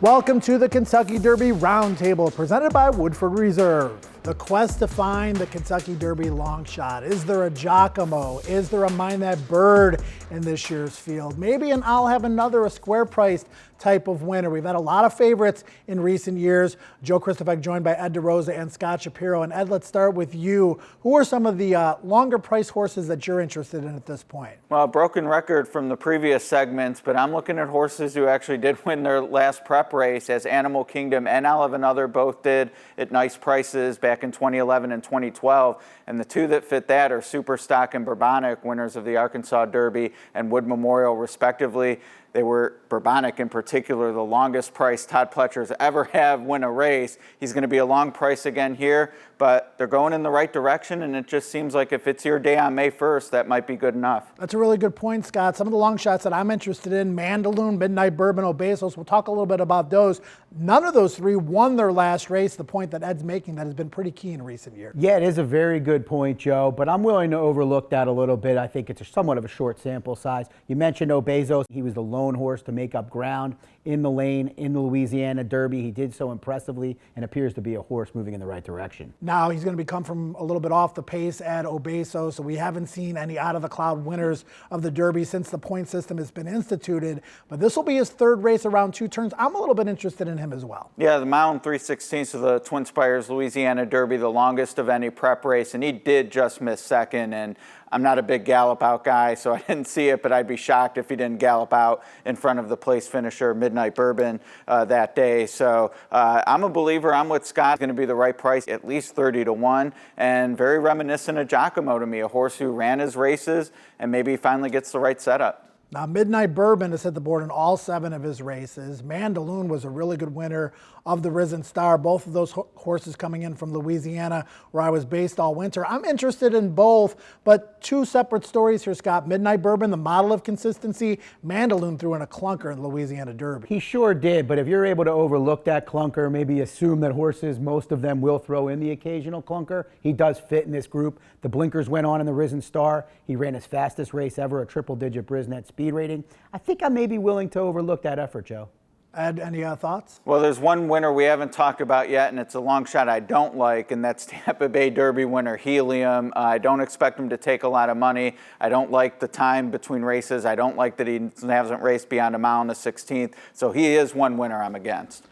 Welcome to the Kentucky Derby Roundtable presented by Woodford Reserve. The quest to find the Kentucky Derby long shot. Is there a Giacomo? Is there a Mind That Bird in this year's field? Maybe an I'll Have Another, a square priced type of winner. We've had a lot of favorites in recent years. Joe Christopher joined by Ed DeRosa and Scott Shapiro. And Ed, let's start with you. Who are some of the longer price horses that you're interested in at this point? Well, broken record from the previous segments, but I'm looking at horses who actually did win their last prep race, as Animal Kingdom and I'll Have Another both did at nice prices back in 2011 and 2012. And the two that fit that are Superstock and Bourbonic, winners of the Arkansas Derby and Wood Memorial respectively. They were, Bourbonic in particular, the longest price Todd Pletcher's ever have win a race. He's going to be a long price again here, but they're going in the right direction, and it just seems like if it's your day on May 1st, that might be good enough. That's a really good point, Scott. Some of the long shots that I'm interested in, Mandaloun, Midnight Bourbon, Obesos, we'll talk a little bit about those. None of those three won their last race, the point that Ed's making that has been pretty key in recent years. Yeah, it is a very good point, Joe, but I'm willing to overlook that a little bit. I think it's somewhat of a short sample size. You mentioned Obesos. He was the lone horse to make up ground in the lane in the Louisiana Derby. He did so impressively and appears to be a horse moving in the right direction. Now he's going to become from a little bit off the pace at Obeso, so we haven't seen any out-of-the-cloud winners of the Derby since the point system has been instituted, but this will be his third race around two turns. I'm a little bit interested in him as well. Yeah, the mile and 3/16 of the Twin Spires Louisiana Derby, the longest of any prep race, and he did just miss second, and I'm not a big gallop out guy, so I didn't see it, but I'd be shocked if he didn't gallop out in front of the place finisher, Midnight Bourbon, that day. So I'm a believer. I'm with Scott. It's going to be the right price, at least 30-1, and very reminiscent of Giacomo to me, a horse who ran his races and maybe finally gets the right setup. Now, Midnight Bourbon has hit the board in all 7 of his races. Mandaloun was a really good winner of the Risen Star. Both of those horses coming in from Louisiana, where I was based all winter. I'm interested in both, but two separate stories here, Scott. Midnight Bourbon, the model of consistency. Mandaloun threw in a clunker in the Louisiana Derby. He sure did, but if you're able to overlook that clunker, maybe assume that horses, most of them will throw in the occasional clunker. He does fit in this group. The blinkers went on in the Risen Star. He ran his fastest race ever, a triple-digit Brisnet speed rating. I think I may be willing to overlook that effort, Joe. Ed, any thoughts? Well, there's one winner we haven't talked about yet, and it's a long shot I don't like, and that's Tampa Bay Derby winner Helium. I don't expect him to take a lot of money. I don't like the time between races. I don't like that he hasn't raced beyond a mile on the 16th. So he is one winner I'm against.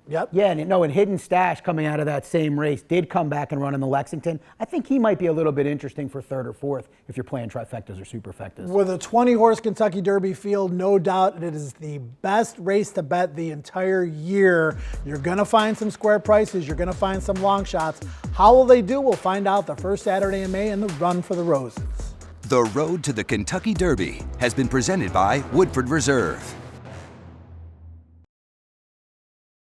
Yep. Yeah, and Hidden Stash coming out of that same race did come back and run in the Lexington. I think he might be a little bit interesting for third or fourth if you're playing trifectas or superfectas. With a 20-horse Kentucky Derby field, no doubt it is the best race to bet the entire year. You're going to find some square prices. You're going to find some long shots. How will they do? We'll find out the first Saturday in May in the Run for the Roses. The road to the Kentucky Derby has been presented by Woodford Reserve.